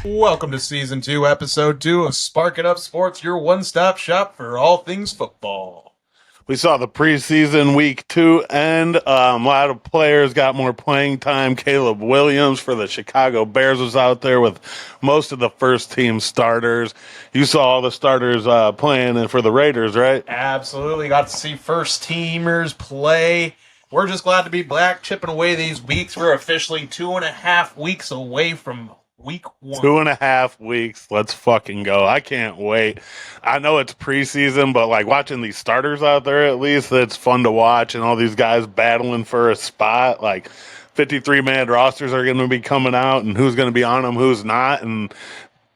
Welcome to Season 2, Episode 2 of Spark It Up Sports, your one-stop shop for all things football. We saw the preseason week 2 end. A lot of players got more playing time. Caleb Williams for the Chicago Bears was out there with most of the first-team starters. You saw all the starters playing for the Raiders, right? Absolutely. Got to see first-teamers play. We're just glad to be back, chipping away these weeks. We're officially 2.5 weeks away from Week 1. 2.5 weeks. Let's fucking go. I can't wait. I know it's preseason, but like watching these starters out there, at least it's fun to watch, and all these guys battling for a spot. Like 53-man rosters are going to be coming out, and who's going to be on them, who's not. And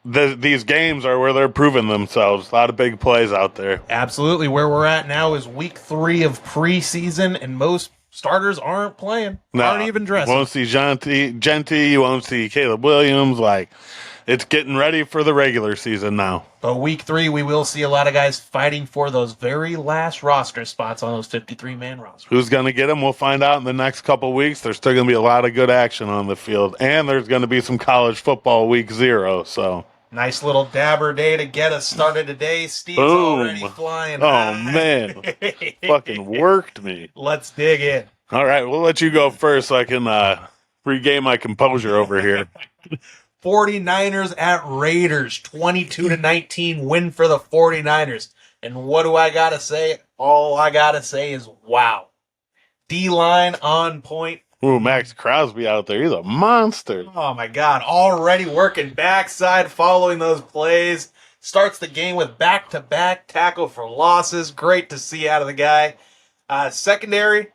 these games are where they're proving themselves. A lot of big plays out there. Absolutely. Where we're at now is Week 3 of preseason, and most starters aren't playing, aren't even dressing. You won't see Jeanty, you won't see Caleb Williams. Like, it's getting ready for the regular season now. But Week 3, we will see a lot of guys fighting for those very last roster spots on those 53-man rosters. Who's going to get them? We'll find out in the next couple weeks. There's still going to be a lot of good action on the field, and there's going to be some college football Week 0, so... Nice little dabber day to get us started today. Steve's already flying. Oh, man. Fucking worked me. Let's dig in. All right, we'll let you go first so I can regain my composure over here. 49ers at Raiders, 22-19 win for the 49ers. And what do I got to say? All I got to say is wow. D-line on point. Ooh, Max Crosby out there. He's a monster. Oh, my God. Already working backside, following those plays. Starts the game with back-to-back tackle for losses. Great to see out of the guy. Secondary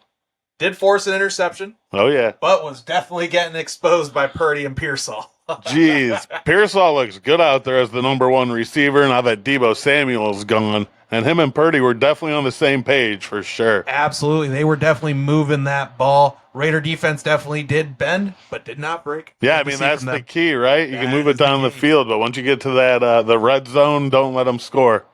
did force an interception. Oh, yeah. But was definitely getting exposed by Purdy and Pearsall. Jeez. Pearsall looks good out there as the number one receiver now that Deebo Samuel's gone. And him and Purdy were definitely on the same page for sure. Absolutely. They were definitely moving that ball. Raider defense definitely did bend, but did not break. Yeah, I mean, that's the key, right? You can move it down the field, but once you get to that the red zone, don't let them score.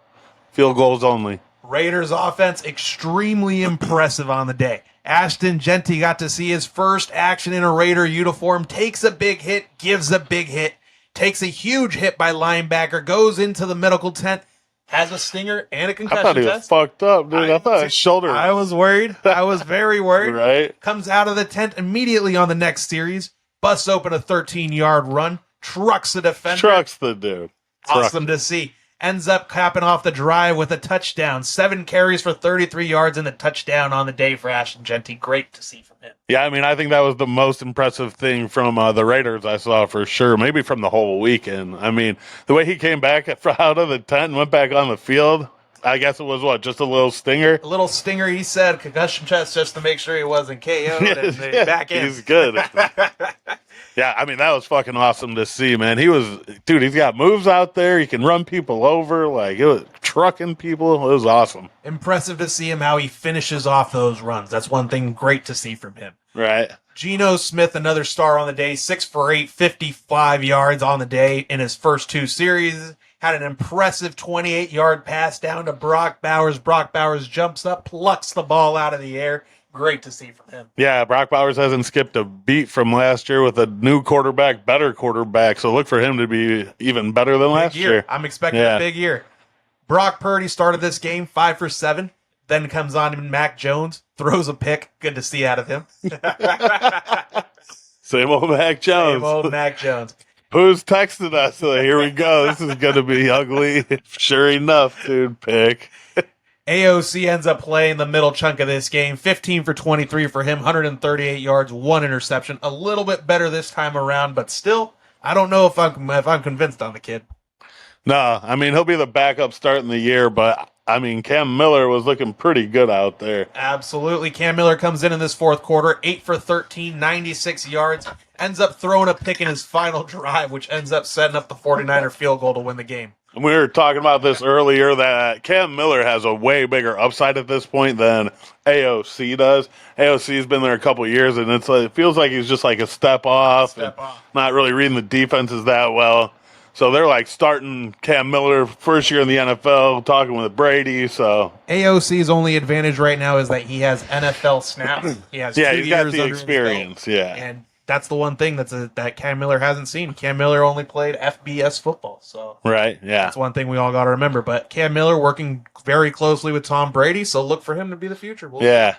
Field goals only. Raiders offense, extremely impressive on the day. Ashton Jeanty got to see his first action in a Raider uniform, takes a big hit, gives a big hit, takes a huge hit by linebacker, goes into the medical tent, has a stinger and a concussion test. I thought he was fucked up, dude. I thought his shoulder. I was worried. I was very worried. Right. Comes out of the tent immediately on the next series, busts open a 13-yard run, trucks the defender. Trucks the dude. Awesome to see. Ends up capping off the drive with a touchdown. 7 carries for 33 yards and the touchdown on the day for Ashton Jeanty. Great to see from him. Yeah, I mean, I think that was the most impressive thing from the Raiders I saw for sure. Maybe from the whole weekend. I mean, the way he came back out of the tent and went back on the field, I guess it was, just a little stinger? A little stinger, he said. Concussion test just to make sure he wasn't KO'd and back in. He's good. Yeah, I mean, that was fucking awesome to see, man. He's got moves out there. He can run people over. Like, it was trucking people. It was awesome. Impressive to see him how he finishes off those runs. That's one thing great to see from him. Right. Geno Smith, another star on the day, 6 for 8, 55 yards on the day in his first 2 series. Had an impressive 28-yard pass down to Brock Bowers. Brock Bowers jumps up, plucks the ball out of the air. Great to see from him. Yeah, Brock Bowers hasn't skipped a beat from last year with a new quarterback, better quarterback. So look for him to be even better than last year. I'm expecting a big year. Brock Purdy started this game 5 for 7. Then comes on to Mac Jones, throws a pick. Good to see out of him. Same old Mac Jones. Same old Mac Jones. Who's texted us? Here we go. This is going to be ugly. Sure enough, dude, pick. AOC ends up playing the middle chunk of this game. 15 for 23 for him, 138 yards, 1 interception. A little bit better this time around, but still, I don't know if I'm convinced on the kid. No, I mean, he'll be the backup starting the year, but I mean, Cam Miller was looking pretty good out there. Absolutely. Cam Miller comes in this fourth quarter, 8 for 13, 96 yards, ends up throwing a pick in his final drive, which ends up setting up the 49er field goal to win the game. We were talking about this earlier that Cam Miller has a way bigger upside at this point than AOC does. AOC's been there a couple years, and it feels like he's just like a step off. Not really reading the defenses that well. So they're like starting Cam Miller first year in the NFL, talking with Brady. So AOC's only advantage right now is that he has NFL snaps. He has 2 he's got years the under experience. his belt. Yeah, and that's the one thing that Cam Miller hasn't seen. Cam Miller only played FBS football, so Right, yeah. that's one thing we all got to remember. But Cam Miller working very closely with Tom Brady, so look for him to be the future. Yeah.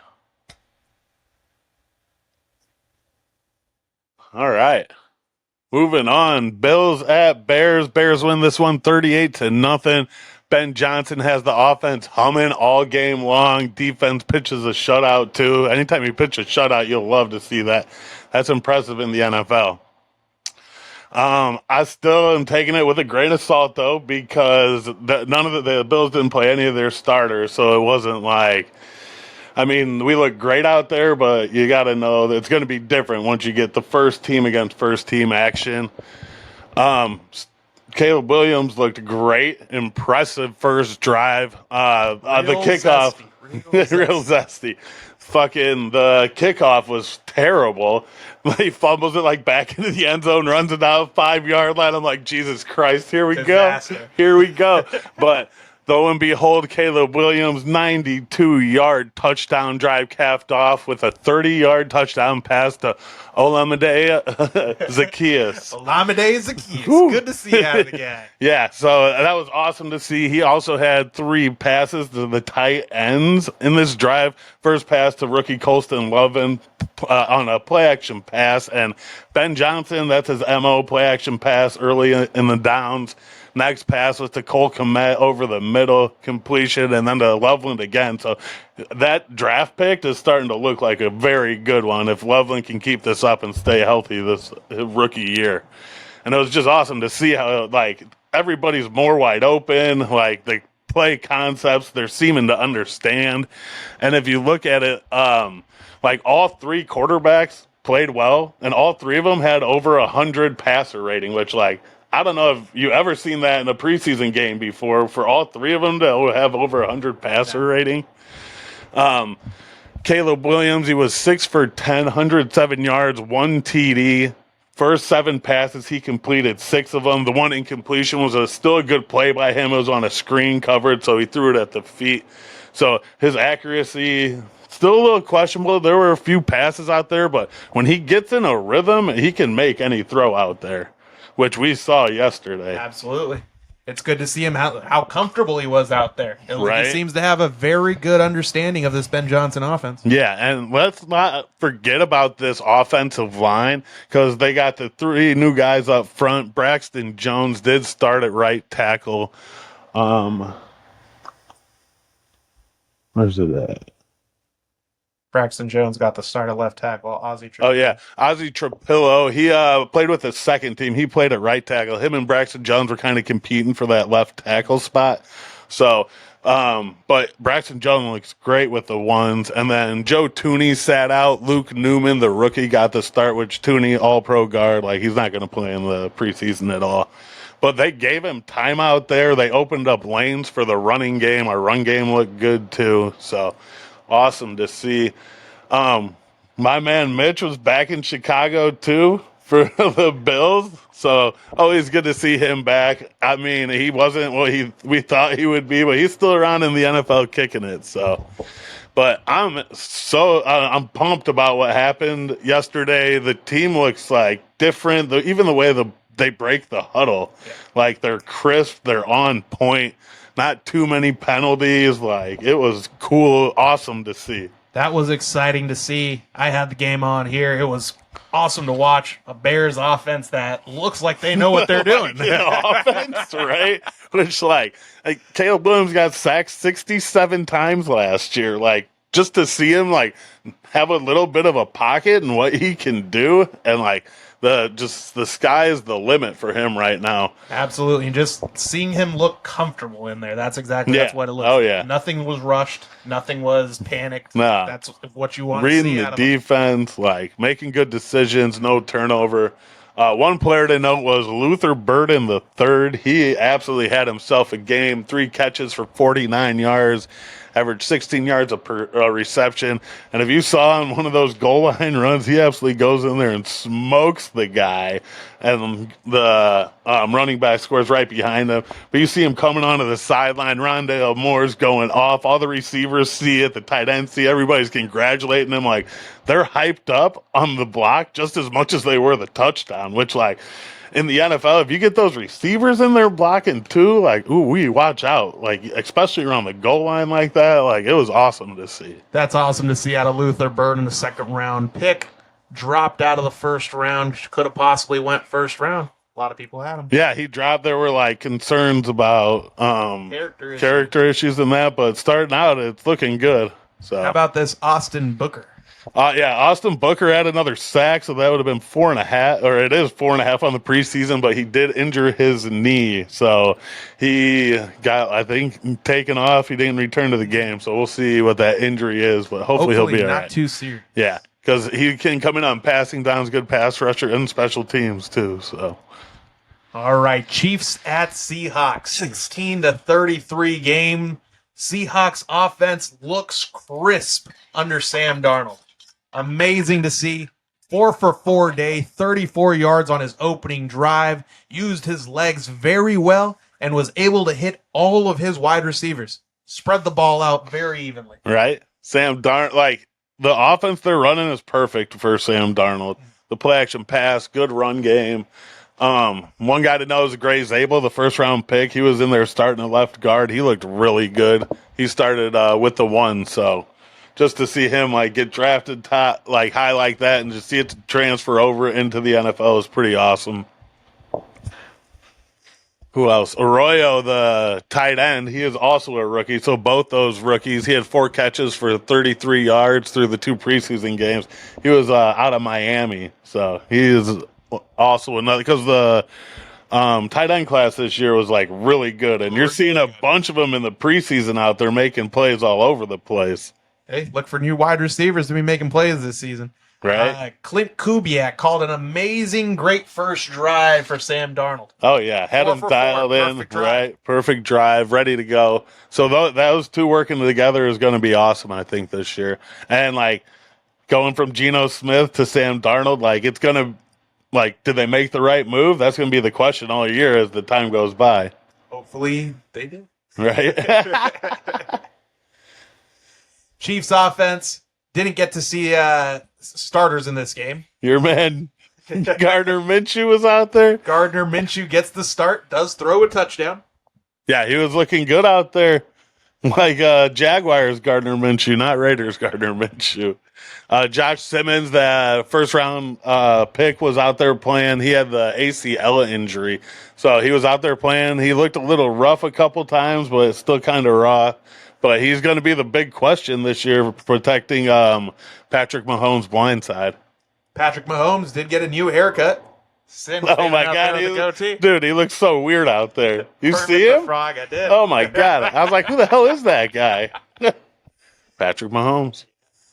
All right. Moving on. Bills at Bears. Bears win this one 38-0. Ben Johnson has the offense humming all game long. Defense pitches a shutout too. Anytime you pitch a shutout, you'll love to see that. That's impressive in the NFL. I still am taking it with a grain of salt though, because none of the Bills didn't play any of their starters, so it wasn't like. I mean, we look great out there, but you got to know that it's going to be different once you get the first team against first team action. Caleb Williams looked great, impressive first drive. The kickoff, real zesty. Fucking the kickoff was terrible. He fumbles it like back into the end zone, runs it out 5-yard line. I'm like, Jesus Christ, here we go. But lo and behold, Caleb Williams, 92-yard touchdown drive capped off with a 30-yard touchdown pass to Olamide Zaccheaus. Olamide Zaccheaus. Good to see you out of the guy. Yeah, so that was awesome to see. He also had 3 passes to the tight ends in this drive. First pass to rookie Colston Lovin on a play-action pass. And Ben Johnson, that's his MO, play-action pass early in the downs. Next pass was to Cole Kmet over the middle, completion, and then to Loveland again. So that draft pick is starting to look like a very good one if Loveland can keep this up and stay healthy this rookie year. And it was just awesome to see how, like, everybody's more wide open, like, the play concepts they're seeming to understand. And if you look at it, like, all 3 quarterbacks played well, and all 3 of them had over 100 passer rating, which, like, I don't know if you ever seen that in a preseason game before, for all 3 of them to have over 100 passer rating. Caleb Williams, he was 6 for 10, 107 yards, 1 TD. First 7 passes, he completed 6 of them. The one incompletion was still a good play by him. It was on a screen covered, so he threw it at the feet. So his accuracy, still a little questionable. There were a few passes out there, but when he gets in a rhythm, he can make any throw out there, which we saw yesterday. Absolutely. It's good to see him how comfortable he was out there. Right. He seems to have a very good understanding of this Ben Johnson offense. Yeah, and let's not forget about this offensive line, because they got the 3 new guys up front. Braxton Jones did start at right tackle. Where's it at? Braxton Jones got the start at left tackle. Ozzie Trapillo. He played with the second team. He played at right tackle. Him and Braxton Jones were kind of competing for that left tackle spot. So, but Braxton Jones looks great with the ones. And then Joe Tooney sat out. Luke Newman, the rookie, got the start, which Tooney, all-pro guard. Like, he's not going to play in the preseason at all. But they gave him time out there. They opened up lanes for the running game. Our run game looked good, too. So, awesome to see. My man Mitch was back in Chicago too for the Bills, so always good to see him back. I mean, he wasn't what we thought he would be, but he's still around in the NFL kicking it. So, but I'm pumped about what happened yesterday. The team looks like different. Even the way they break the huddle, like they're crisp, they're on point. Not too many penalties. Like, it was cool, awesome to see. That was exciting to see. I had the game on here. It was awesome to watch a Bears offense that looks like they know what they're doing. Offense, right? Which, like Caleb Williams got sacked 67 times last year. Like, just to see him, like, have a little bit of a pocket and what he can do, and, like, the sky is the limit for him right now. Absolutely. And just seeing him look comfortable in there, that's what it looks like. Oh, yeah. Nothing was rushed. Nothing was panicked. Nah. That's what you want Reading to see the defense, like, making good decisions, no turnover. One player to note was Luther Burden the third. He absolutely had himself a game. 3 catches for 49 yards, averaged 16 yards per reception. And if you saw on one of those goal line runs, he absolutely goes in there and smokes the guy. And the running back scores right behind him. But you see him coming onto the sideline. Rondale Moore's going off. All the receivers see it. The tight ends see. Everybody's congratulating him. Like, they're hyped up on the block just as much as they were the touchdown, which, like, in the NFL, if you get those receivers in there blocking too, like, ooh, we watch out. Like, especially around the goal line like that. Like, it was awesome to see. That's awesome to see out of Luther Burden, the second-round pick. Dropped out of the first round. Could have possibly went first round. A lot of people had him. Yeah, he dropped. There were like concerns about character issues and that, but starting out, it's looking good. So how about this Austin Booker? Yeah, Austin Booker had another sack, so that would have been 4.5, or it is 4.5 on the preseason, but he did injure his knee, so he got, I think, taken off. He didn't return to the game, so we'll see what that injury is, but hopefully he'll be all right. Not too serious. Yeah, because he can come in on passing downs, good pass rusher, and special teams too. So, all right, Chiefs at Seahawks, 16-33 game. Seahawks offense looks crisp under Sam Darnold. Amazing to see. 4 for 4 day, 34 yards on his opening drive. Used his legs very well and was able to hit all of his wide receivers. Spread the ball out very evenly. Right? Sam Darnold, like, the offense they're running is perfect for Sam Darnold. The play action pass, good run game. One guy to know is Gray Zabel, the first round pick. He was in there starting at left guard. He looked really good. He started with the 1, so just to see him like get drafted top, like high like that, and just see it transfer over into the NFL is pretty awesome. Who else? Arroyo, the tight end, he is also a rookie. So both those rookies, he had 4 catches for 33 yards through the 2 preseason games. He was out of Miami, so he is also another, because the tight end class this year was like really good, and you're seeing a bunch of them in the preseason out there making plays all over the place. Hey, look for new wide receivers to be making plays this season. Right. Clint Kubiak called an amazing, great first drive for Sam Darnold. Oh, yeah. Had him dialed in. Right. Perfect drive. Ready to go. So those 2 working together is going to be awesome, I think, this year. And, like, going from Geno Smith to Sam Darnold, like, it's going to, like, did they make the right move? That's going to be the question all year as the time goes by. Hopefully they did. Right. Chiefs offense didn't get to see starters in this game. Your man Gardner Minshew was out there. Gardner Minshew gets the start, does throw a touchdown. Yeah, he was looking good out there. Like Jaguars Gardner Minshew, not Raiders Gardner Minshew. Josh Simmons, the first round pick, was out there playing. He had the ACL injury, so he was out there playing. He looked a little rough a couple times, but it's still kind of raw. But he's going to be the big question this year, protecting Patrick Mahomes' blind side. Patrick Mahomes did get a new haircut. Oh my God, dude, he looks so weird out there. You see him? Frog, I did. Oh my God, I was like, who the hell is that guy? Patrick Mahomes.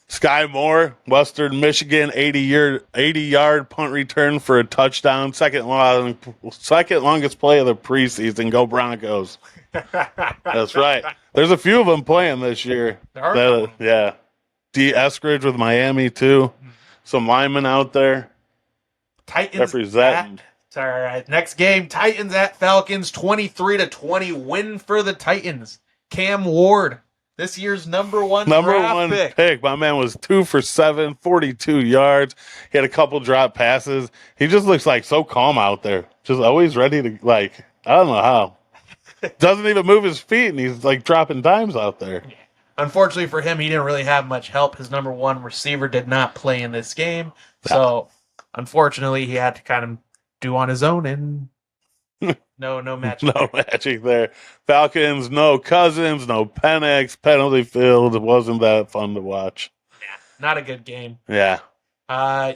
Sky Moore, Western Michigan, 80-yard punt return for a touchdown. Second longest play of the preseason. Go Broncos. That's right. There's a few of them playing this year. Yeah. D. Eskridge with Miami, too. Some linemen out there. Titans representing. All right. Next game, Titans at Falcons, 23-20. Win for the Titans. Cam Ward, this year's number one pick. My man was 2 for 7, 42 yards. He had a couple drop passes. He just looks like so calm out there. Just always ready to, like, I don't know how. Doesn't even move his feet, and he's like dropping dimes out there. Unfortunately for him, he didn't really have much help. His number 1 receiver did not play in this game. So, unfortunately, he had to kind of do on his own, and no magic. No magic there. Falcons, no Cousins, no Penix, penalty field. It wasn't that fun to watch. Yeah, not a good game. Yeah.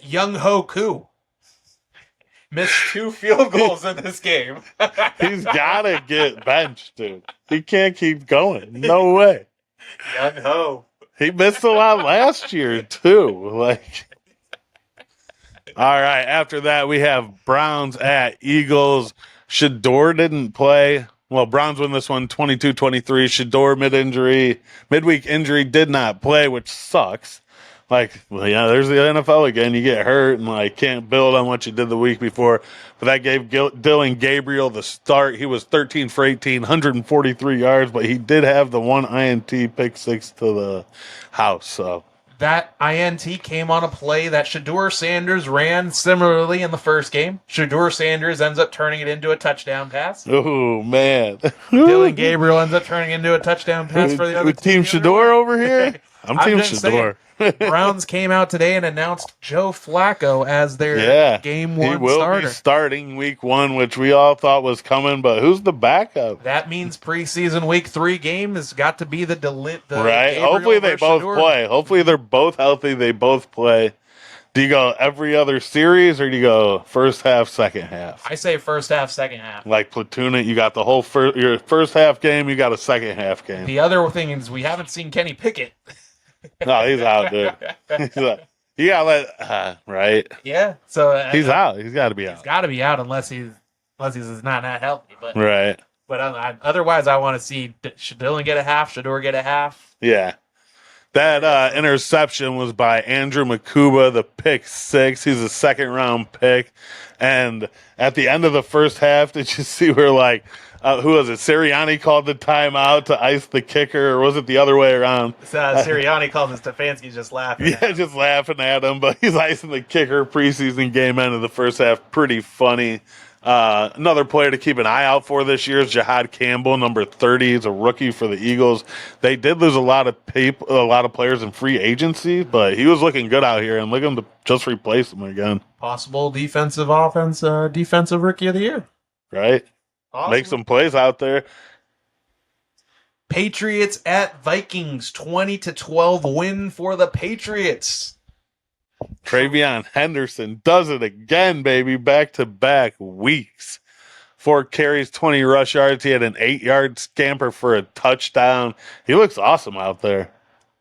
Young Ho Koo missed 2 field goals in this game. He's got to get benched, dude. He can't keep going. No way. Young Ho. He missed a lot last year, too. Like, All right. After that, we have Browns at Eagles. Shador didn't play. Well, Browns win this one 22-23. Shador midweek injury did not play, which sucks. Like, well, yeah, there's the NFL again. You get hurt and like can't build on what you did the week before. But that gave Dylan Gabriel the start. He was 13 for 18, 143 yards, but he did have the one INT pick six to the house. So That INT came on a play that Shador Sanders ran similarly in the first game. Shador Sanders ends up turning it into a touchdown pass. oh man, Dylan Gabriel ends up turning it into a touchdown pass for the other Team Shador over here. I'm Team just Shador. Browns came out today and announced Joe Flacco as their game one he will starter. be starting week one, which we all thought was coming, but who's the backup? That means preseason week 3 game has got to be the right. Gabriel Hopefully they versus both Shador. play. Hopefully they're both healthy. They both play. Do you go every other series or do you go first half, second half? I say first half, second half. Like platoon it, you got the whole your first half game, you got a second half game. The other thing is we haven't seen Kenny Pickett. No, he's out, dude. He's out. You gotta let right. Yeah, so he's out. He's got to be out. He's got to be out unless he's not that healthy. But right. But otherwise, I want to see Dylan get a half, Shador get a half. Yeah. That interception was by Andrew Makuba, the pick six. He's a second round pick. And at the end of the first half, did you see where who was it? Sirianni called the timeout to ice the kicker, or was it the other way around? Sirianni called him. Stefanski's just laughing. Yeah, just laughing at him, but he's icing the kicker. Preseason game end of the first half. Pretty funny. Another player to keep an eye out for this year is Jihad Campbell, number 30. He's a rookie for the Eagles. They did lose a lot of players in free agency, but he was looking good out here, and look at him to just replace him again. Possible defensive rookie of the year. Right? Awesome. Make some plays out there. Patriots at Vikings, 20-12 win for the Patriots. Travion Henderson does it again, baby. Back-to-back weeks. 4 carries, 20 rush yards. He had an 8-yard scamper for a touchdown. He looks awesome out there.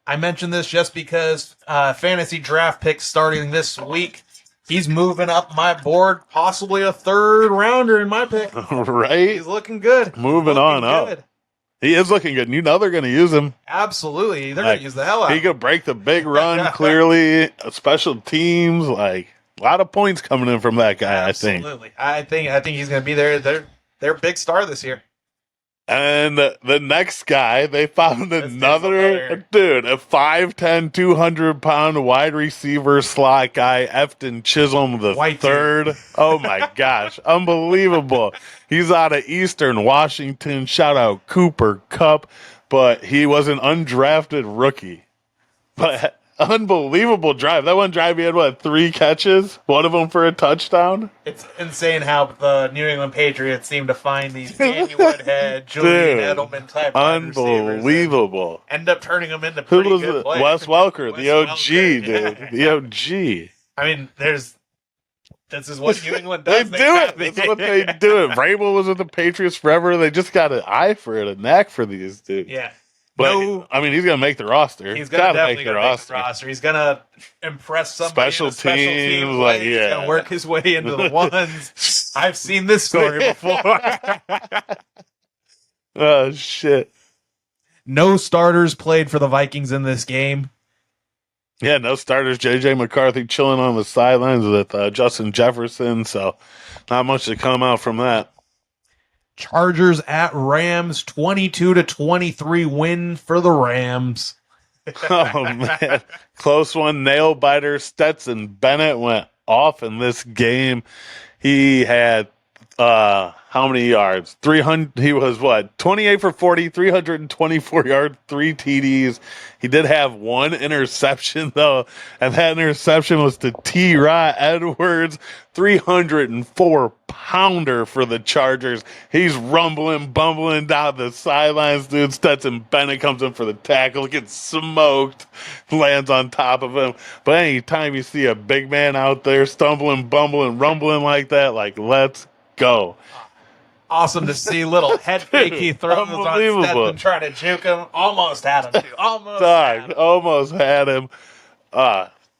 I mentioned this just because fantasy draft picks starting this week. He's moving up my board, possibly a 3rd rounder in my pick. Right? He's looking good. Moving on up. He is looking good. You know they're going to use him. Absolutely. They're going to use the hell out of him. He could break the big run, clearly. Special teams, a lot of points coming in from that guy, Absolutely. I think he's going to be their big star this year. And the next guy, they found another dude, a 5'10", 200-pound wide receiver slot guy, Efton Chisholm the third. Oh my gosh, unbelievable! He's out of Eastern Washington. Shout out Cooper Kupp, but he was an undrafted rookie. But unbelievable drive. That one drive, he had 3 catches, one of them for a touchdown. It's insane how the New England Patriots seem to find these Danny Woodhead, Julian Edelman type unbelievable. End up turning them into pretty good players. Wes Welker, the OG, dude. The OG. I mean, this is what New England does. They do it. That's what they do. Vrabel was with the Patriots forever. They just got an eye for it, a knack for these dudes. Yeah. But, he's going to make the roster. He's going to definitely make the roster. He's going to impress somebody special teams. He's going to work his way into the ones. I've seen this story before. Oh, shit. No starters played for the Vikings in this game. Yeah, no starters. J.J. McCarthy chilling on the sidelines with Justin Jefferson, so not much to come out from that. Chargers at Rams, 22-23 win for the Rams. Oh, man. Close one. Nail biter. Stetson Bennett went off in this game. He had how many yards? 300. He was 28 for 40, 324 yards, 3 TDs. He did have 1 interception though, and that interception was to T. Edwards, 304-pounder for the Chargers. He's rumbling, bumbling down the sidelines, dude. Stetson Bennett comes in for the tackle, gets smoked, lands on top of him. But anytime you see a big man out there stumbling, bumbling, rumbling like that, let's go. Awesome to see. Little head fake he throws on Stetson trying to juke him. Almost had him, too. Almost had him.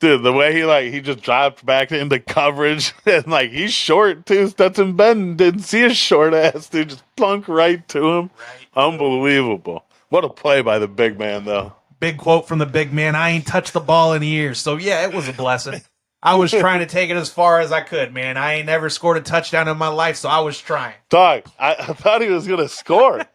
Dude, the way he just dropped back into coverage and he's short too. Stetson Bennett didn't see his short ass, dude. Just plunk right to him. Right. Unbelievable. What a play by the big man, though. Big quote from the big man. I ain't touched the ball in years. So, yeah, it was a blessing. I was trying to take it as far as I could, man. I ain't never scored a touchdown in my life, so I was trying. Dog, I thought he was going to score.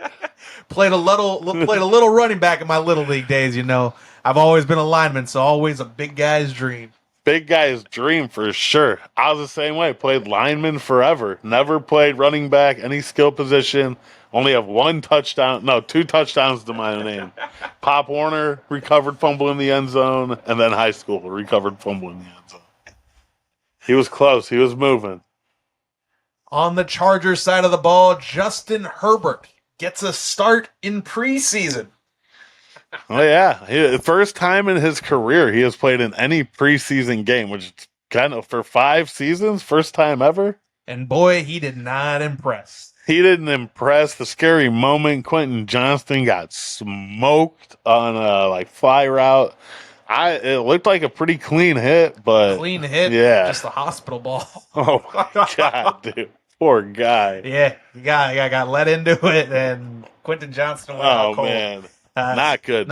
Played a little running back in my little league days, you know. I've always been a lineman, so always a big guy's dream. Big guy's dream for sure. I was the same way. Played lineman forever. Never played running back, any skill position. Only have two touchdowns to my name. Pop Warner, recovered fumble in the end zone, and then high school, recovered fumble in the end zone. He was close. He was moving. On the Chargers side of the ball, Justin Herbert gets a start in preseason. Oh, yeah. First time in his career he has played in any preseason game, which is kind of for 5 seasons, first time ever. And boy, he did not impress. He didn't impress. The scary moment, Quentin Johnston got smoked on a fly route. It looked like a pretty clean hit, but clean hit, yeah, just a hospital ball. Oh my god, dude, poor guy. Yeah, he got let into it, and Quentin Johnston went out cold. Man, not good.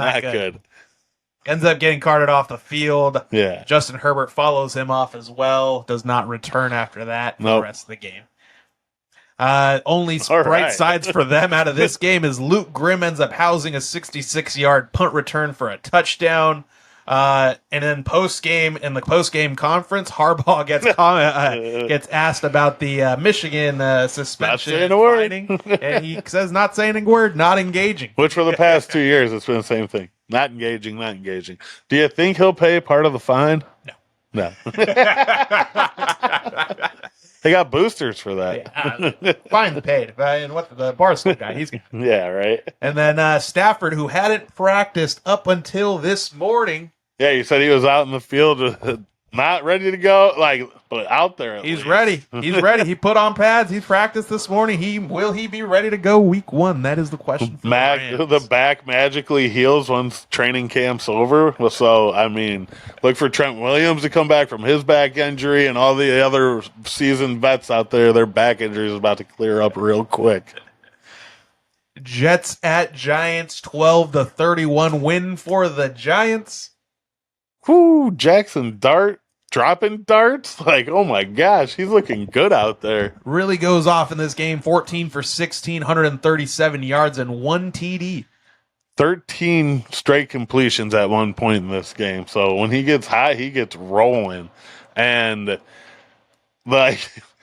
Ends up getting carted off the field. Yeah, Justin Herbert follows him off as well. Does not return after that for the rest of the game. Only bright sides for them out of this game is Luke Grimm ends up housing a 66-yard punt return for a touchdown. And then in the post game conference, Harbaugh gets asked about the Michigan suspension and finding, and he says not saying a word, not engaging. Which for the past 2 years, it's been the same thing. Not engaging. Do you think he'll pay part of the fine? No. They got boosters for that. Yeah, fine paid. And what the Barstool guy, he's yeah, right. And then Stafford, who hadn't practiced up until this morning. Yeah, you said he was out in the field, not ready to go, but out there. He's ready. He's ready. He put on pads. He practiced this morning. Will he be ready to go week 1? That is the question. The back magically heals once training camp's over. So, look for Trent Williams to come back from his back injury, and all the other seasoned vets out there, their back injury is about to clear up real quick. Jets at Giants, 12-31 win for the Giants. Whoo, Jackson Dart dropping darts. Oh my gosh, he's looking good out there. Really goes off in this game. 14 for 16, 137 yards and 1 TD. 13 straight completions at one point in this game. So when he gets hot, he gets rolling. And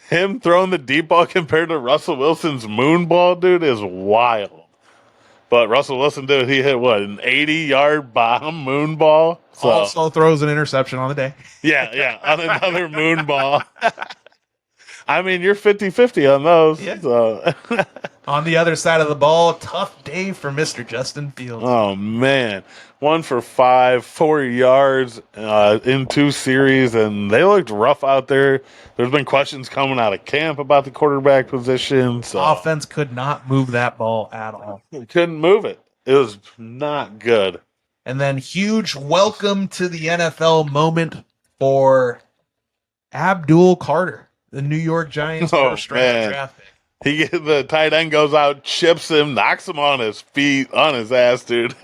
him throwing the deep ball compared to Russell Wilson's moon ball, dude, is wild. But Russell Wilson, dude, he hit an 80-yard bomb moon ball. So, also throws an interception on the day. Yeah, on another moon ball. You're 50-50 on those. Yeah. So. On the other side of the ball, tough day for Mr. Justin Fields. Oh, man. 1 for 5, 4 yards in 2 series, and they looked rough out there. There's been questions coming out of camp about the quarterback position. So. Offense could not move that ball at all. Couldn't move it. It was not good. And then huge welcome to the NFL moment for Abdul Carter, the New York Giants first round draft pick. The tight end goes out, chips him, knocks him on his feet, on his ass, dude.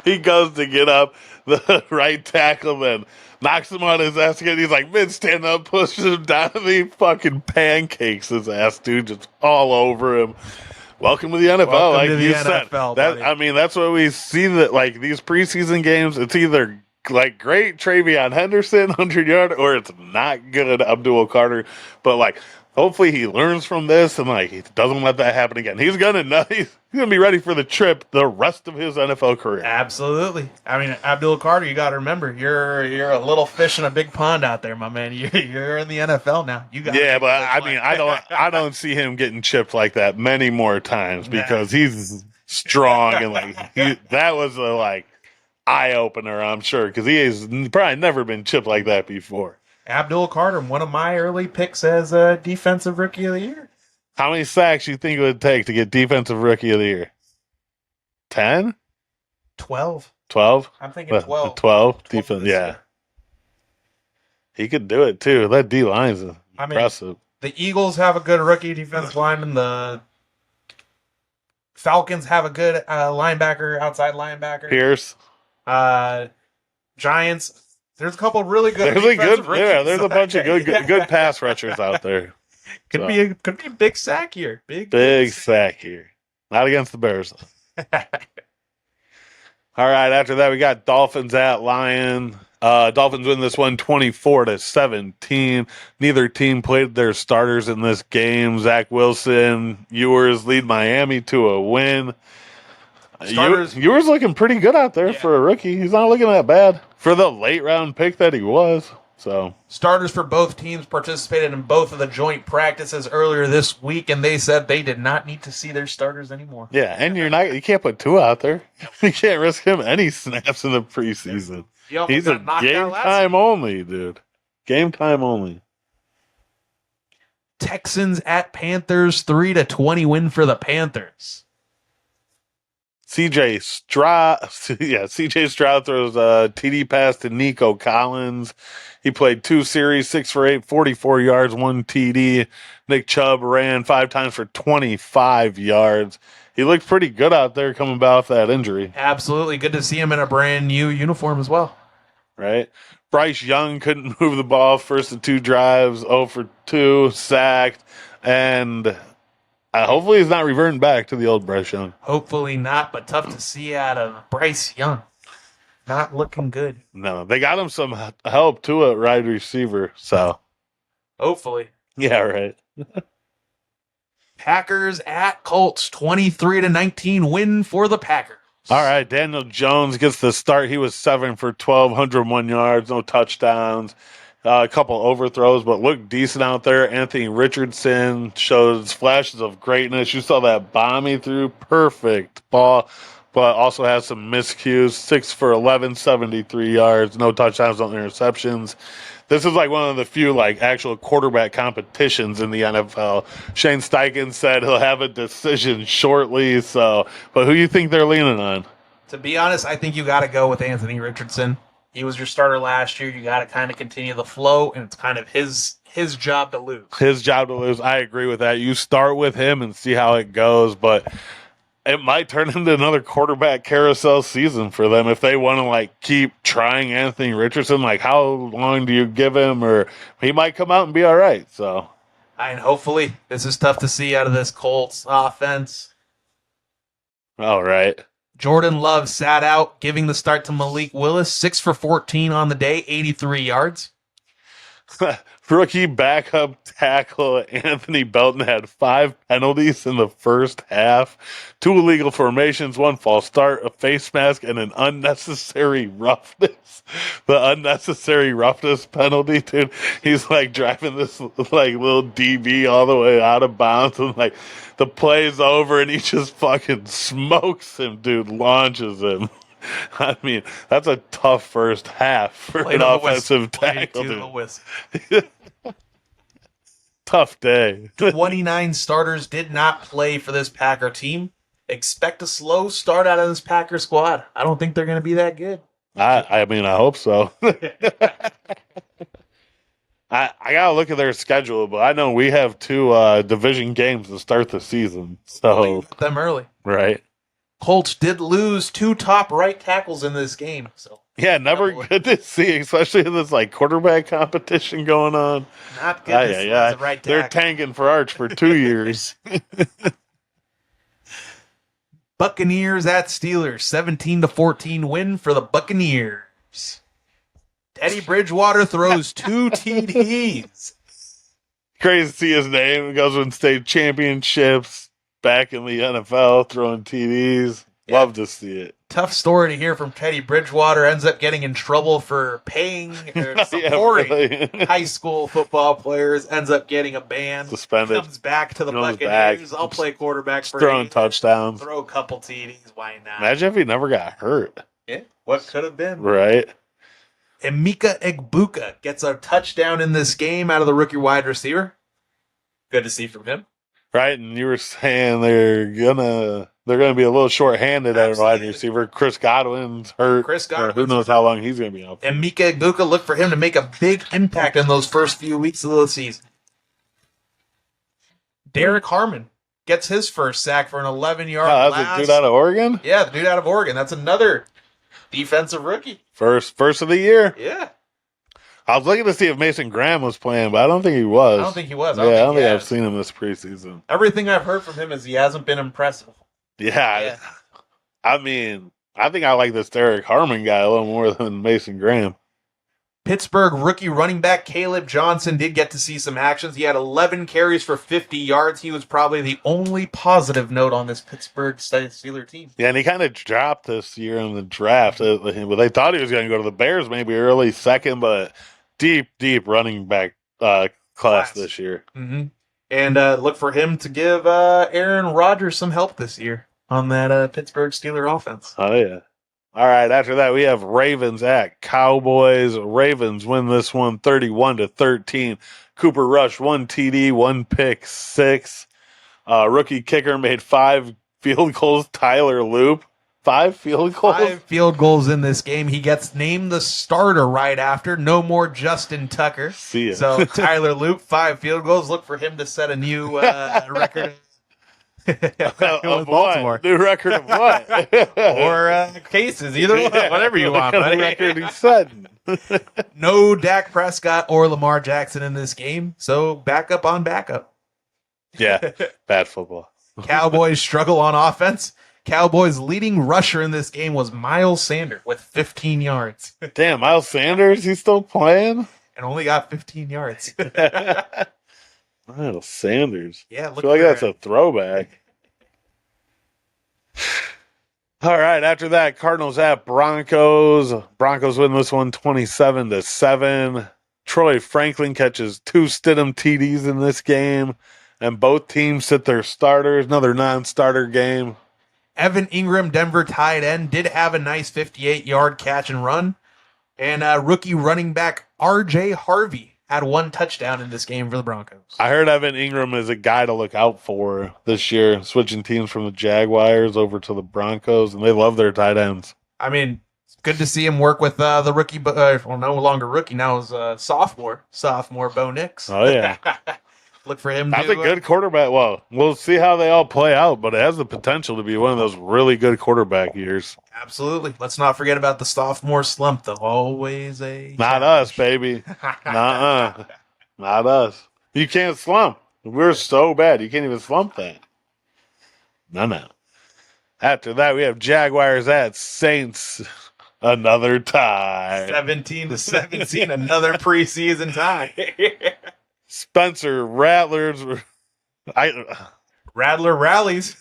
He goes to get up, the right tackle, then knocks him on his ass again. He's mid-stand up, pushes him down, and he fucking pancakes his ass, dude, just all over him. Welcome to the NFL. Welcome to the NFL, said. That's what we see that, these preseason games, it's either great Travion Henderson, 100-yard, or it's not good Abdul Carter. But, hopefully he learns from this and he doesn't let that happen again. He's gonna be ready for the trip the rest of his NFL career. Absolutely. Abdul Carter, you got to remember you're a little fish in a big pond out there, my man. You're in the NFL now. But I don't see him getting chipped like that many more times because he's strong and that was a eye opener, I'm sure, because he has probably never been chipped like that before. Abdul Carter, one of my early picks as a defensive rookie of the year. How many sacks do you think it would take to get defensive rookie of the year? 10? 12. 12? I'm thinking 12. 12? Defense, yeah. He could do it too. That D line's impressive. The Eagles have a good rookie defensive lineman. The Falcons have a good linebacker, outside linebacker. Pierce. Giants. There's a couple really good. There's a bunch of good pass rushers out there. Could be a big sack here. Big sack here. Not against the Bears. All right. After that, we got Dolphins at Lion. Dolphins win this one 24-17. Neither team played their starters in this game. Zach Wilson, Ewers lead Miami to a win. Ewers looking pretty good out there for a rookie. He's not looking that bad for the late round pick that he was. So starters for both teams participated in both of the joint practices earlier this week, and they said they did not need to see their starters anymore. Yeah, and you can't put Tua out there. You can't risk him any snaps in the preseason. He's a game time only, dude. Game time only. Texans at Panthers, 3-20 win for the Panthers. CJ Stroud throws a TD pass to Nico Collins. He played 2 series, 6 for 8, 44 yards, 1 TD. Nick Chubb ran 5 times for 25 yards. He looked pretty good out there coming back off that injury. Absolutely. Good to see him in a brand new uniform as well. Right. Bryce Young couldn't move the ball first of 2 drives, 0 for 2, sacked, and hopefully he's not reverting back to the old Bryce Young. Hopefully not, but tough to see out of Bryce Young. Not looking good. No, they got him some help to a wide receiver, so. Hopefully. Yeah, right. Packers at Colts, 23-19 win for the Packers. All right, Daniel Jones gets the start. He was 7 for 12, 101 yards, no touchdowns. A couple overthrows, but looked decent out there. Anthony Richardson shows flashes of greatness. You saw that bomb he threw. Perfect ball, but also has some miscues. 6 for 11, 73 yards. No touchdowns, no interceptions. This is like one of the few actual quarterback competitions in the NFL. Shane Steichen said he'll have a decision shortly. So, but who do you think they're leaning on? To be honest, I think you got to go with Anthony Richardson. He was your starter last year. You got to kind of continue the flow, and it's kind of his job to lose. His job to lose. I agree with that. You start with him and see how it goes, but it might turn into another quarterback carousel season for them if they want to keep trying Anthony Richardson. How long do you give him, or he might come out and be all right. So, and hopefully, this is tough to see out of this Colts offense. All right. Jordan Love sat out, giving the start to Malik Willis, 6 for 14 on the day, 83 yards. Rookie backup tackle Anthony Belton had 5 penalties in the first half. 2 illegal formations, 1 false start, a face mask, and an unnecessary roughness. The unnecessary roughness penalty, dude. He's driving this little DB all the way out of bounds, and the play's over, and he just fucking smokes him, dude. Launches him. I mean, that's a tough first half for an offensive tackle. Tough day. 29 starters did not play for this Packer team. Expect a slow start out of this Packer squad. I don't think they're going to be that good. I hope so. I got to look at their schedule, but I know we have 2 division games to start the season. So them early. Right. Colts did lose 2 top right tackles in this game. So yeah, never good to see, especially in this quarterback competition going on. Not good to see the right tackle. They're tanking for Arch for 2 years. Buccaneers at Steelers, 17-14 win for the Buccaneers. Teddy Bridgewater throws 2 TDs. Crazy to see his name. He goes to win state championships. Back in the NFL, throwing TDs. Yeah. Love to see it. Tough story to hear from Teddy Bridgewater. Ends up getting in trouble for paying or supporting high school football players. Ends up getting a ban. Suspended. Comes back to the Buccaneers. I'll play quarterback for throwing touchdowns. Throw a couple TDs. Why not? Imagine if he never got hurt. Yeah. What could have been? Right. Emeka Egbuka gets a touchdown in this game out of the rookie wide receiver. Good to see from him. Right, and you were saying they're gonna they're going to be a little short-handed at wide Absolutely. receiver. Chris Godwin's hurt. Chris Or who Godwin's knows how long he's going to be out for. And Mika Igbokwe, look for him to make a big impact in those first few weeks of the season. Derek Harmon gets his first sack for an 11-yard Oh, blast. that's a dude out of Oregon? Yeah, the dude out of Oregon. That's another defensive rookie. First of the year. Yeah. I was looking to see if Mason Graham was playing, but I don't think he was. I don't think he was. I don't think has. I've seen him this preseason. Everything I've heard from him is he hasn't been impressive. Yeah. I mean, I think I like this Derek Harmon guy a little more than Mason Graham. Pittsburgh rookie running back Caleb Johnson did get to see some actions. He had 11 carries for 50 yards. He was probably the only positive note on this Pittsburgh Steelers team. Yeah, and he kind of dropped this year in the draft. But they thought he was going to go to the Bears, maybe early second, but deep running back class this year. Mm-hmm. And look for him to give Aaron Rodgers some help this year on that Pittsburgh Steelers offense. Oh, yeah. All right, after that, we have Ravens at Cowboys. Ravens win this one 31-13. Cooper Rush, 1 TD, 1 pick, 6. Rookie kicker made 5 field goals. Tyler Loop, 5 field goals? 5 field goals in this game. He gets named the starter right after. No more Justin Tucker. See ya. So Tyler Loop, 5 field goals. Look for him to set a new record. Of what? New record of what? Or cases, either one, whatever you want. What record he's setting? No Dak Prescott or Lamar Jackson in this game, so backup on backup. Yeah, bad football. Cowboys struggle on offense. Cowboys' leading rusher in this game was Miles Sanders with 15 yards. Damn, Miles Sanders, he's still playing? And only got 15 yards. Miles Sanders. Yeah, I feel like that's a throwback. All right, after that, Cardinals at Broncos. Broncos win this one 27-7. Troy Franklin catches 2 Stidham TDs in this game, and both teams sit their starters. Another non-starter game. Evan Ingram, Denver tight end, did have a nice 58-yard catch and run. And rookie running back R.J. Harvey had 1 touchdown in this game for the Broncos. I heard Evan Ingram is a guy to look out for this year, switching teams from the Jaguars over to the Broncos, and they love their tight ends. I mean, it's good to see him work with the rookie, well, no longer rookie, now is sophomore Bo Nix. Oh, yeah. Look for him. That's a good quarterback. Well, we'll see how they all play out, but it has the potential to be one of those really good quarterback years. Absolutely. Let's not forget about the sophomore slump, though. Always a Not us, baby. Nuh-uh. Not us. You can't slump. We're so bad. You can't even slump that. No. After that, we have Jaguars at Saints. Another tie. 17-17, another preseason tie. Spencer Rattlers. Rattler rallies.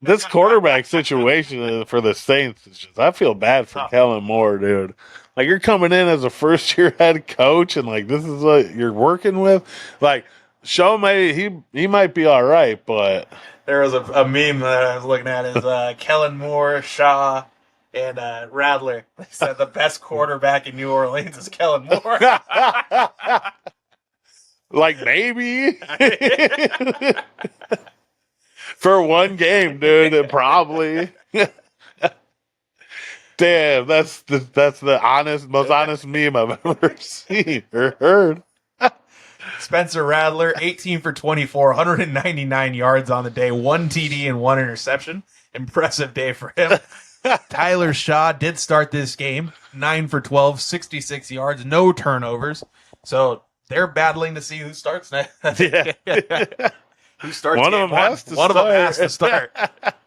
This quarterback situation for the Saints is just, I feel bad for Kellen Moore, dude. Like, you're coming in as a first-year head coach, and, like, this is what you're working with. Like, show me he might be all right, but... There was a meme that I was looking at is Kellen Moore, Shaw, and Rattler. They said the best quarterback in New Orleans is Kellen Moore. Like, maybe. For one game, dude, probably. Damn, that's the most honest meme I've ever seen or heard. Spencer Rattler, 18 for 24, 199 yards on the day, 1 TD and 1 interception. Impressive day for him. Tyler Shaw did start this game, 9 for 12, 66 yards, no turnovers. So they're battling to see who starts next. Yeah. Who starts? One of them has to One of them has to start.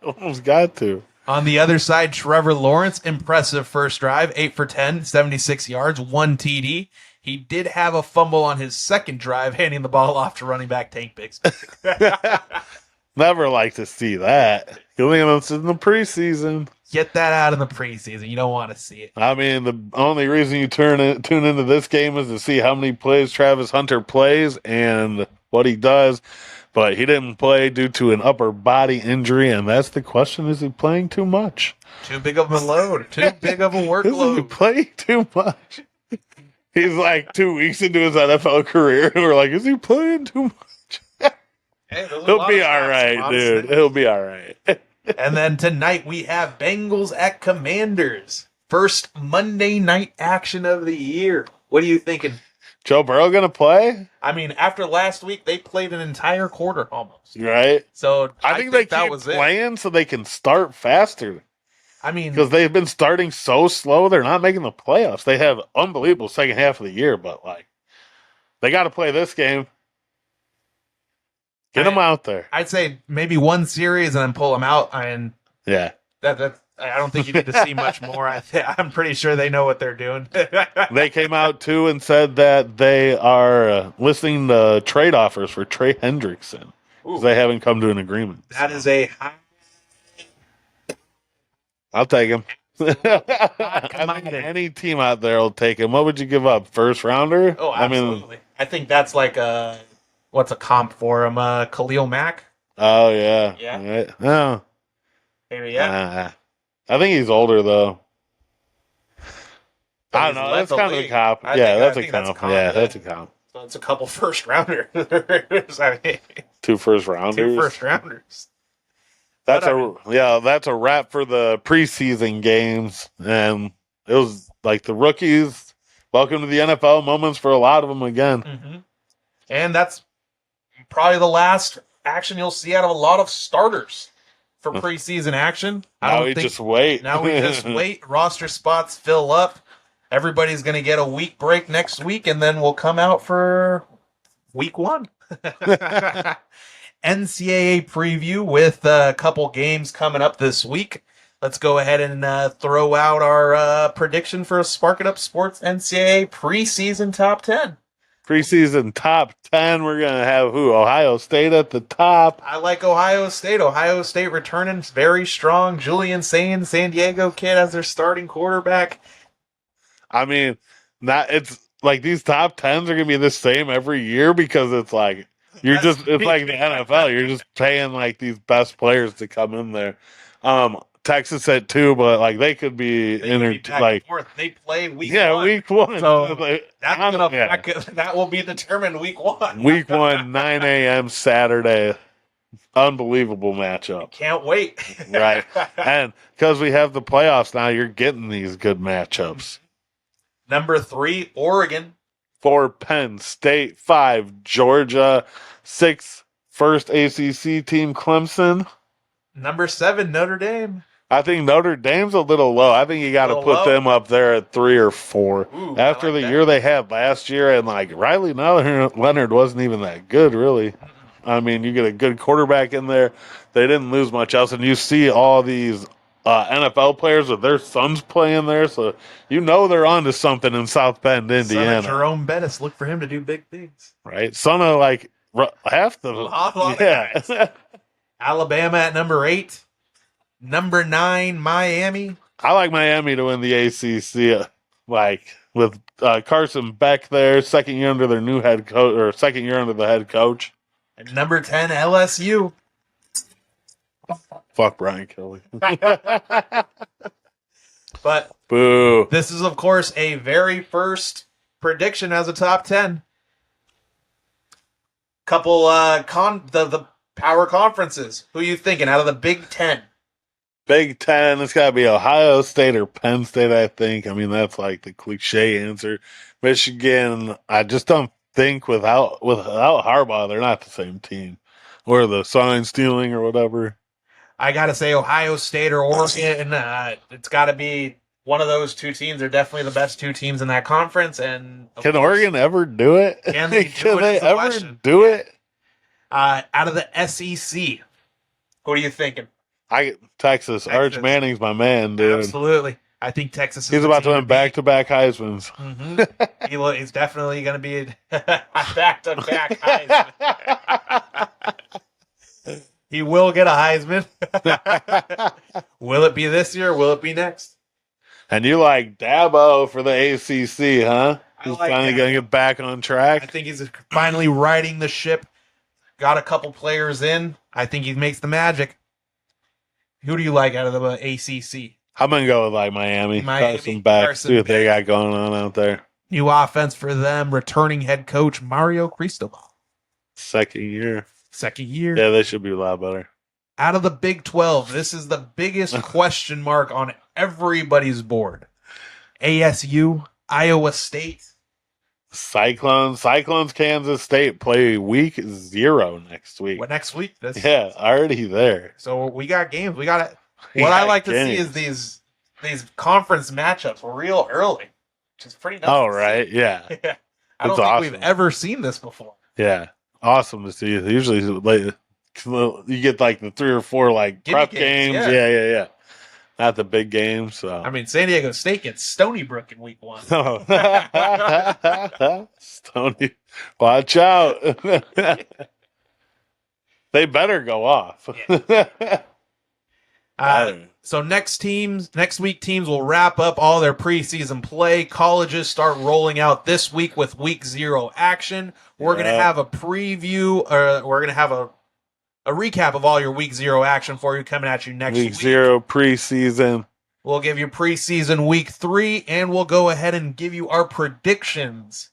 Almost got to. On the other side, Trevor Lawrence, impressive first drive, 8 for 10, 76 yards, 1 TD. He did have a fumble on his second drive, handing the ball off to running back Tank Bixby. Never like to see that. You only have in the preseason. Get that out in the preseason. You don't want to see it. I mean, the only reason you tune into this game is to see how many plays Travis Hunter plays and what he does. But he didn't play due to an upper body injury, and that's the question: is he playing too much? Too big of a load. Too big of a Is he workload. playing too much? He's like 2 weeks into his NFL career, and we're like, is he playing too much? Hey, He'll be all right, dude. He'll be all right. And then tonight we have Bengals at Commanders. First Monday night action of the year. What are you thinking? Joe Burrow going to play? I mean, after last week, they played an entire quarter almost. Right. So I think they that keep was playing so they can start faster. I mean, Because they've been starting so slow, they're not making the playoffs. They have unbelievable second half of the year, but like they got to play this game. Get them out there. I'd say maybe one series and then pull them out. And yeah, that I don't think you need to see much more. I'm pretty sure they know what they're doing. they came out too and said that they are listening to trade offers for Trey Hendrickson because they haven't come to an agreement. That is a high. I'll take him. I think any team out there will take him. What would you give up? First rounder? Oh, absolutely. I think that's like what's a comp for him? Khalil Mack. Oh yeah. Yeah. Right. Oh. Maybe yeah. I think he's older though. I don't know. That's kind of a comp. That's a comp. Yeah, that's a comp. So it's a couple first rounders. Two first rounders. That's a wrap for the preseason games, and it was like the rookies. Welcome to the NFL moments for a lot of them again. Mm-hmm. And that's probably the last action you'll see out of a lot of starters for preseason action. Now we just wait. Roster spots fill up. Everybody's going to get a week break next week, and then we'll come out for week 1. NCAA preview with a couple games coming up this week. Let's go ahead and throw out our prediction for a Spark It Up Sports NCAA preseason top 10. Preseason top 10, we're going to have who? Ohio State at the top. I like Ohio State. Ohio State returning very strong. Julian Sain, San Diego kid, as their starting quarterback. I mean, it's like these top 10s are going to be the same every year because it's like, it's like the NFL. You're just paying like these best players to come in there. Texas at 2, but like they could be they play week 1. Yeah, week 1. So that will be determined week 1. Week 1, 9 a.m. Saturday. Unbelievable matchup. Can't wait. Right. And because we have the playoffs now, you're getting these good matchups. Number 3, Oregon. 4, Penn State. 5, Georgia. 6, first ACC team, Clemson. Number 7, Notre Dame. I think Notre Dame's a little low. I think you got to put them up there at 3 or 4. Ooh, after the year they had last year, and like Riley Leonard wasn't even that good, really. I mean, you get a good quarterback in there. They didn't lose much else, and you see all these NFL players with their sons playing there, so you know they're onto something in South Bend, Indiana. Son of Jerome Bettis, look for him to do big things. Right? Son of like half the guys. Alabama at number 8. Number 9, Miami. I like Miami to win the ACC, like with Carson Beck there, second year under their new head coach, or second year under the head coach. And number 10, LSU. Fuck Brian Kelly. But boo. This is, of course, a very first prediction as a top 10. Couple the power conferences. Who are you thinking out of the Big 10? Big 10, it's got to be Ohio State or Penn State, I think. I mean, that's like the cliche answer. Michigan, I just don't think without Harbaugh, they're not the same team. Or the sign stealing or whatever. I got to say Ohio State or Oregon. It's got to be one of those two teams. They're definitely the best two teams in that conference. And can Oregon ever do it? Can they ever do it? Out of the SEC, who are you thinking? Texas. Arch Manning's my man, dude. Absolutely. I think Texas is He's about to win back-to-back Heismans. Mm-hmm. He's definitely going to be a back-to-back Heisman. He will get a Heisman. Will it be this year? Will it be next? And you like Dabo for the ACC, huh? He's finally going to get back on track. I think he's finally riding the ship. Got a couple players in. I think he makes the magic. Who do you like out of the ACC? I'm going to go with like Miami. Carson Beck. See what they got going on out there. New offense for them. Returning head coach Mario Cristobal. Second year. Yeah, they should be a lot better. Out of the Big 12, this is the biggest question mark on everybody's board. ASU, Iowa State. Cyclones, Kansas State play week 0 next week. What next week? Yeah, already there. So we got games. What I like to see is these conference matchups real early, which is pretty nice. Oh, right, yeah. I don't think we've ever seen this before. Yeah, awesome to see. Usually, like, you get like the 3 or 4 like prep games. Yeah. Not the big games. So I mean, San Diego State gets Stony Brook in week 1. Stony, watch out! They better go off. So next week teams will wrap up all their preseason play. Colleges start rolling out this week with week 0 action. We're going to have a preview, we're going to have a recap of all your week 0 action for you coming at you next week. Week 0 preseason. We'll give you preseason week 3, and we'll go ahead and give you our predictions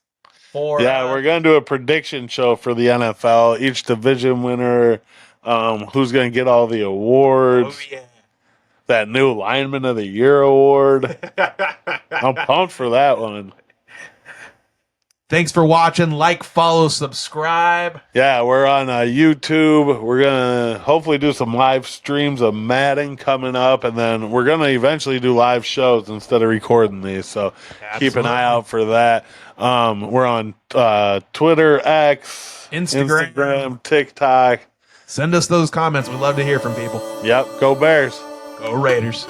for. Yeah, we're going to do a prediction show for the NFL. Each division winner, who's going to get all the awards. Oh, yeah. That new Lineman of the Year award. I'm pumped for that one. Thanks for watching. Like, follow, subscribe. Yeah, we're on YouTube. We're going to hopefully do some live streams of Madden coming up, and then we're going to eventually do live shows instead of recording these, so keep an eye out for that. We're on Twitter, X, Instagram, TikTok. Send us those comments. We'd love to hear from people. Yep, go Bears. Go Raiders.